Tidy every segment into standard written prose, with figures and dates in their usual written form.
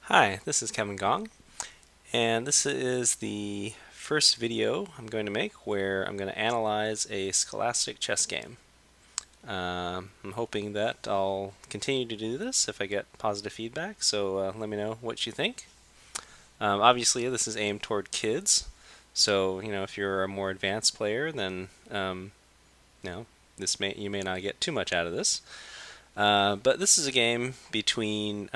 Hi, this is Kevin Gong, and this is the first video I'm going to make where I'm going to analyze a Scholastic chess game. I'm hoping that I'll continue to do this if I get positive feedback, so let me know what you think. Obviously, this is aimed toward kids, so if you're a more advanced player, then you know you may not get too much out of this. But this is a game between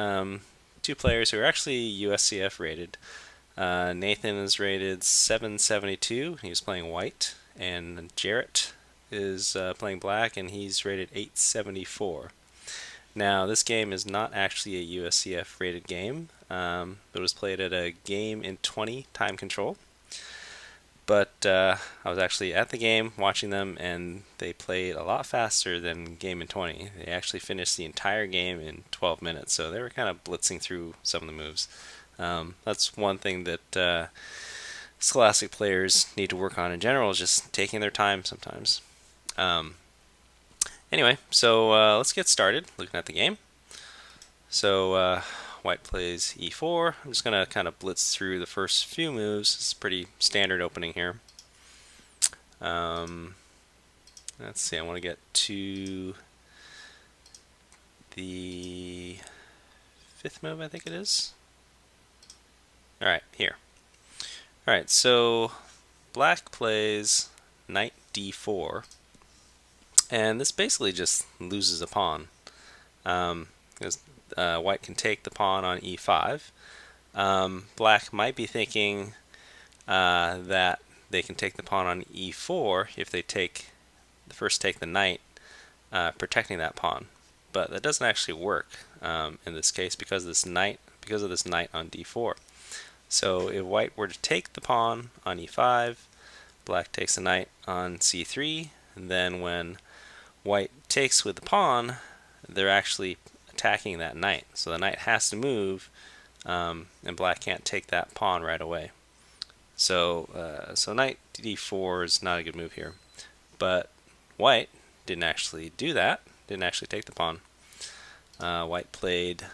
two players who are actually USCF rated. Nathan is rated 772. He's playing white, and Jarrett is playing black, and he's rated 874. Now, this game is not actually a USCF rated game. It was played at a game in 20 time control. But I was actually at the game watching them, and they played a lot faster than game in 20. They actually finished the entire game in 12 minutes, so they were kind of blitzing through some of the moves. That's one thing that Scholastic players need to work on in general, is just taking their time sometimes. Anyway, so let's get started looking at the game. So white plays e4. I'm just going to kind of blitz through the first few moves. It's a pretty standard opening here. Let's see, I want to get to the fifth move, I think it is. Alright, here. Alright, so black plays knight d4, and this basically just loses a pawn. Because white can take the pawn on e5. Black might be thinking that they can take the pawn on e4 if they first take the knight, protecting that pawn. But that doesn't actually work in this case because of this knight on d4. So if white were to take the pawn on e5, black takes the knight on c3, and then when white takes with the pawn, they're actually attacking that knight. So the knight has to move, and black can't take that pawn right away. So knight d4 is not a good move here. But white didn't actually do that, didn't actually take the pawn. White played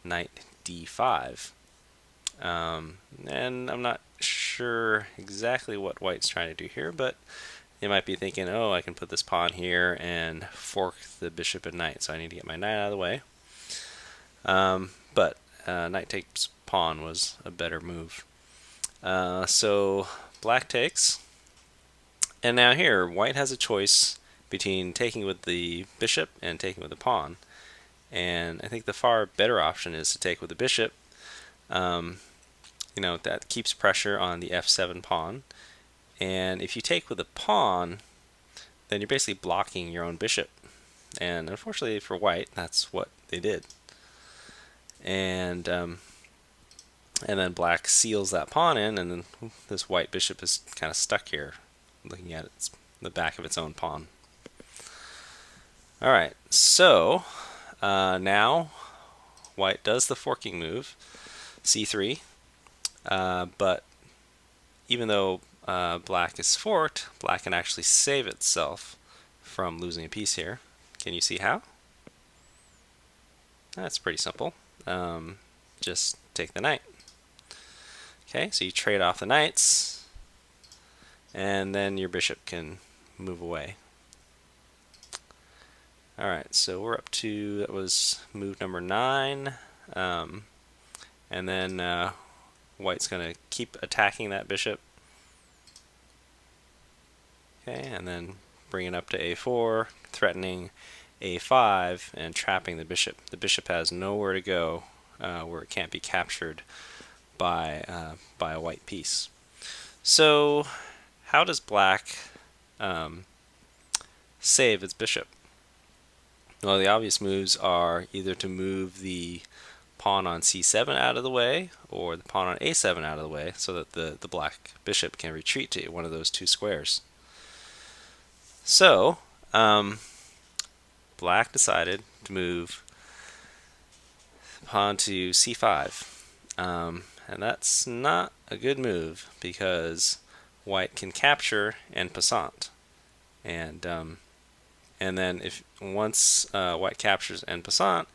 knight d5. And I'm not sure exactly what white's trying to do here, but they might be thinking, oh, I can put this pawn here and fork the bishop and knight, so I need to get my knight out of the way. But knight takes pawn was a better move. So black takes, and now here white has a choice between taking with the bishop and taking with the pawn, and I think the far better option is to take with the bishop. That keeps pressure on the f7 pawn, and if you take with the pawn, then you're basically blocking your own bishop, and unfortunately for white, that's what they did. And then black seals that pawn in, and then this white bishop is kind of stuck here, looking at the back of its own pawn. Alright, so now white does the forking move, c3, but even though black is forked, black can actually save itself from losing a piece here. Can you see how? That's pretty simple. Just take the knight. Okay, so you trade off the knights, and then your bishop can move away. Alright, so we're up to, that was move number 9. And then white's going to keep attacking that bishop. Okay, and then bring it up to a4, threatening a5 and trapping the bishop. The bishop has nowhere to go where it can't be captured by a white piece. So how does black save its bishop? Well, the obvious moves are either to move the pawn on c7 out of the way, or the pawn on a7 out of the way, so that the black bishop can retreat to one of those two squares. So black decided to move the pawn to c5, and that's not a good move because white can capture en passant, and then if once white captures en passant,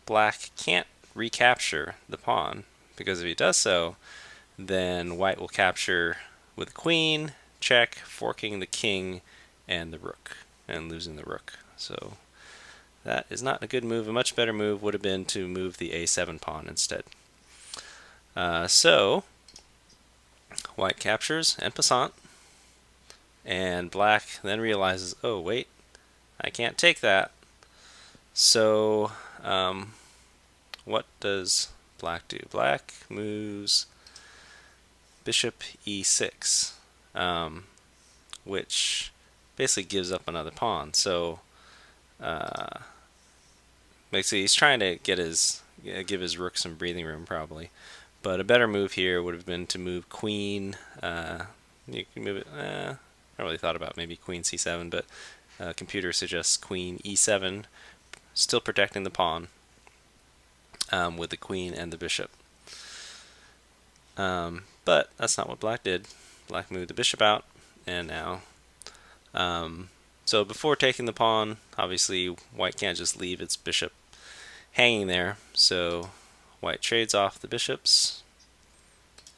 black can't recapture the pawn, because if he does so, then white will capture with the queen, check, forking the king and the rook, and losing the rook. So that is not a good move. A much better move would have been to move the a7 pawn instead. So white captures en passant, and black then realizes, oh wait, I can't take that. So what does black do? Black moves bishop e6, which basically gives up another pawn. So basically he's trying to give his rook some breathing room probably. But a better move here would have been to move queen. You can move it. I really thought about maybe queen c7, but computer suggests queen e7, still protecting the pawn with the queen and the bishop. But that's not what black did. Black moved the bishop out, and now. So before taking the pawn, obviously white can't just leave its bishop hanging there. So white trades off the bishops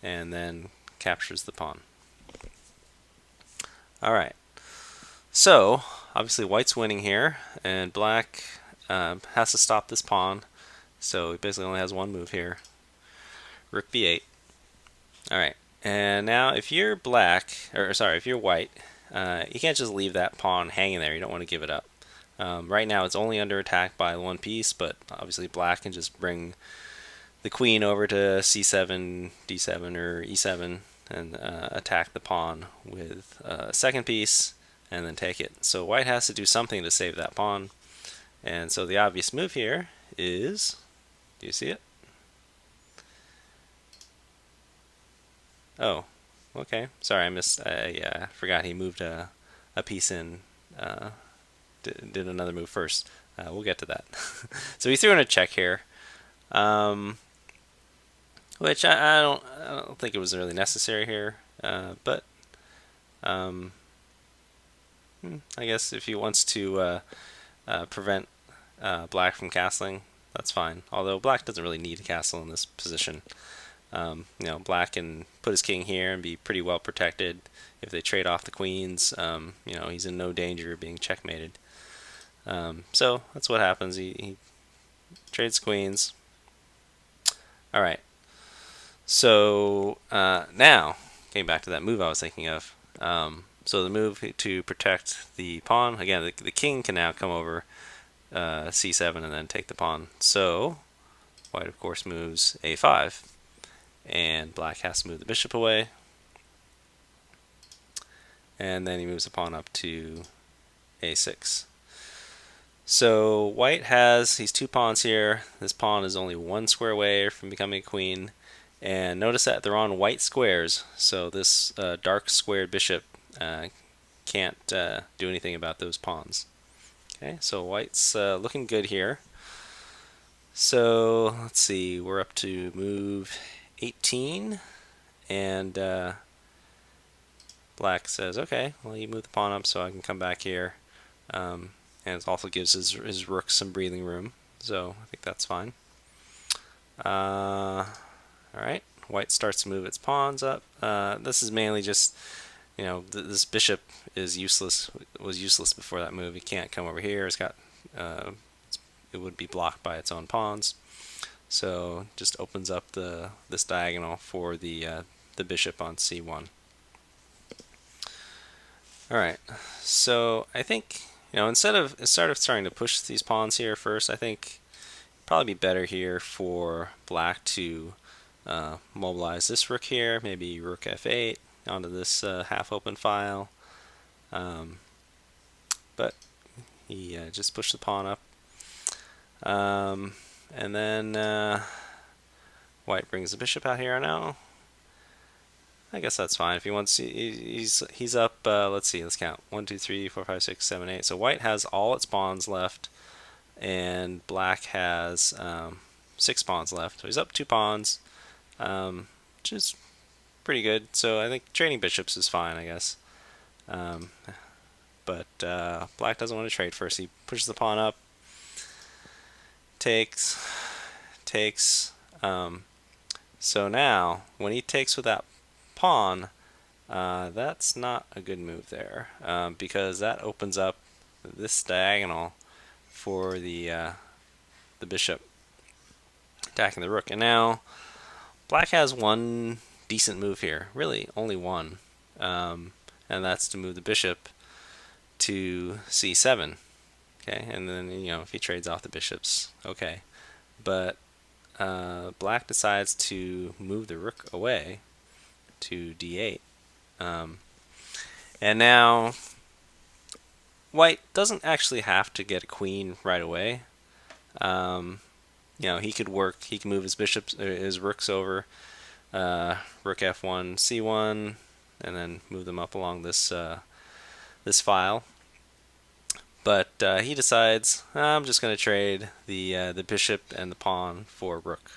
and then captures the pawn. Alright, so obviously white's winning here, and black has to stop this pawn, so he basically only has one move here. Rook b8. Alright, and now if you're if you're white, you can't just leave that pawn hanging there. You don't want to give it up. Right now it's only under attack by one piece, but obviously black can just bring the queen over to c7, d7, or e7 and attack the pawn with a second piece and then take it. So white has to do something to save that pawn. And so the obvious move here is, do you see it? Oh, okay. Sorry, I forgot he moved a piece in, did another move first. We'll get to that. So he threw in a check here. Which I don't think it was really necessary here, but I guess if he wants to prevent black from castling, that's fine. Although black doesn't really need a castle in this position. Black can put his king here and be pretty well protected. If they trade off the queens, he's in no danger of being checkmated. So that's what happens. He trades queens. All right. So now, getting back to that move I was thinking of. So the move to protect the pawn, again, the king can now come over c7 and then take the pawn. So white, of course, moves a5, and black has to move the bishop away. And then he moves the pawn up to a6. So white has these two pawns here. This pawn is only one square away from becoming a queen. And notice that they're on white squares, so this dark squared bishop can't do anything about those pawns. Okay, so white's looking good here. So let's see, we're up to move 18, and black says, okay, well, you move the pawn up so I can come back here. And it also gives his rook some breathing room, so I think that's fine. Alright, white starts to move its pawns up. This is mainly just, this bishop is useless. Was useless before that move. It can't come over here. It's got, it would be blocked by its own pawns. So just opens up this diagonal for the bishop on c1. Alright, so I think, instead of starting to push these pawns here first, I think probably be better here for black to mobilize this rook here, maybe rook f8 onto this half-open file. But he just pushed the pawn up. And then white brings the bishop out here now. I guess that's fine. If he wants, he's up. Let's see. Let's count. 1, 2, 3, 4, 5, 6, 7, 8. So white has all its pawns left, and black has 6 pawns left. So he's up 2 pawns, which is pretty good. So I think trading bishops is fine, I guess. But black doesn't want to trade first. He pushes the pawn up, takes, takes. So now, when he takes with that pawn, that's not a good move there, because that opens up this diagonal for the bishop attacking the rook. And now black has one decent move here, really only one, and that's to move the bishop to c7. Okay, and then if he trades off the bishops, okay, but black decides to move the rook away to d8, and now white doesn't actually have to get a queen right away. He could move his bishops, his rooks over, rook f1, c1, and then move them up along this this file. But he decides, I'm just going to trade the bishop and the pawn for rook,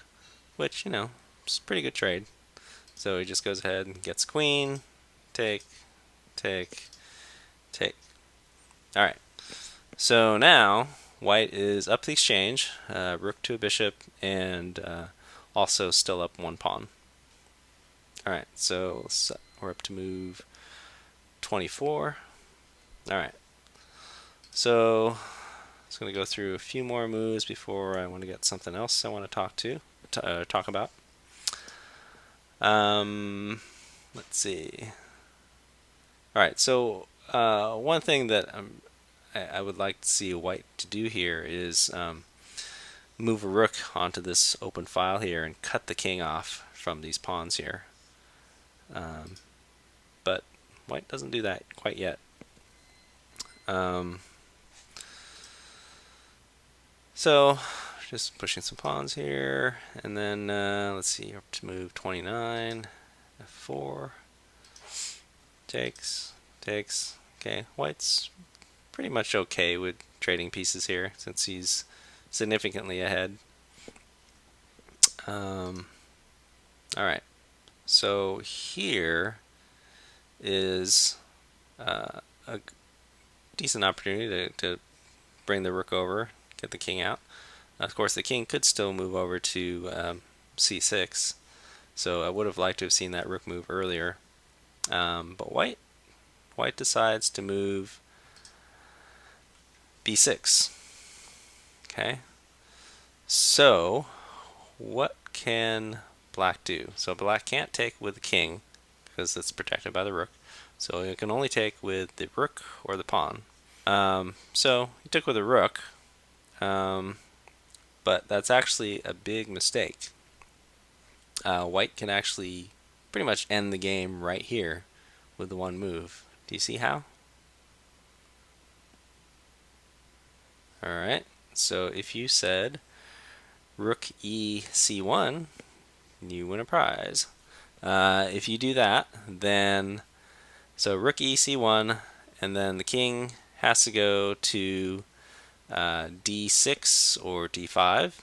which is a pretty good trade. So he just goes ahead and gets queen, take, take, take. All right. So now white is up the exchange, rook to a bishop, and also still up one pawn. All right. So we're up to move 24. All right. So I'm just going to go through a few more moves before I want to get something else I want to talk about. Let's see. All right, so one thing that I would like to see white to do here is move a rook onto this open file here and cut the king off from these pawns here. But white doesn't do that quite yet. So just pushing some pawns here, and then let's see, up to move 29, f4, takes. Okay, white's pretty much okay with trading pieces here since he's significantly ahead. All right, so here is a decent opportunity to bring the rook over, get the king out. Of course, the king could still move over to c6, so I would have liked to have seen that rook move earlier. But white decides to move b6. Okay, so what can black do? So black can't take with the king because it's protected by the rook, so it can only take with the rook or the pawn. So he took with a rook, but that's actually a big mistake. White can actually pretty much end the game right here with the one move. Do you see how? Alright, so if you said rook e c1, you win a prize. If you do that, then so rook e c1, and then the king has to go to d6 or d5.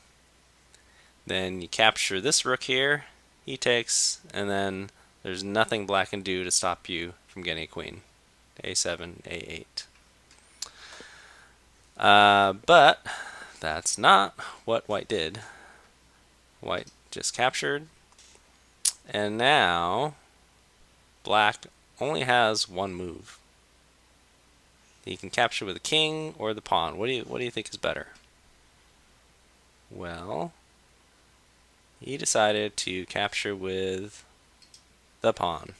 Then you capture this rook here, he takes, and then there's nothing black can do to stop you from getting a queen. a7, a8. But that's not what white did. White just captured, and now black only has one move. He can capture with the king or the pawn. What do you think is better? Well, he decided to capture with the pawn,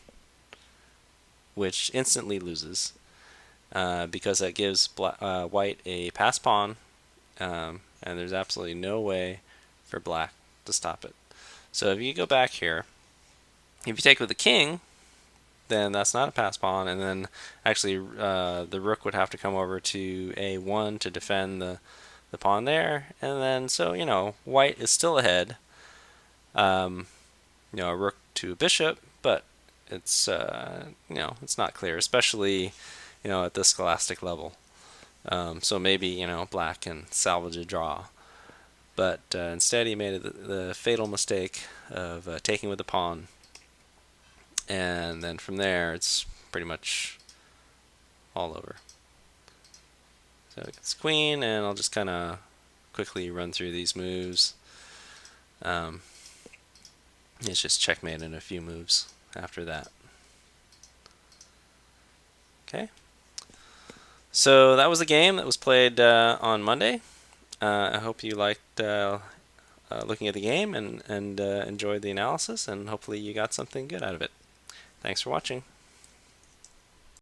which instantly loses because that gives white a pass pawn, and there's absolutely no way for black to stop it. So if you go back here, if you take with the king, then that's not a pass pawn, and then actually the rook would have to come over to a1 to defend the pawn there, and then so white is still ahead. A rook to a bishop, but it's it's not clear, especially at the scholastic level. So maybe black can salvage a draw, but instead he made the fatal mistake of taking with the pawn, and then from there it's pretty much all over. So it's queen, and I'll just kind of quickly run through these moves. It's just checkmate in a few moves after that. Okay. So that was a game that was played on Monday. I hope you liked looking at the game and enjoyed the analysis, and hopefully you got something good out of it. Thanks for watching.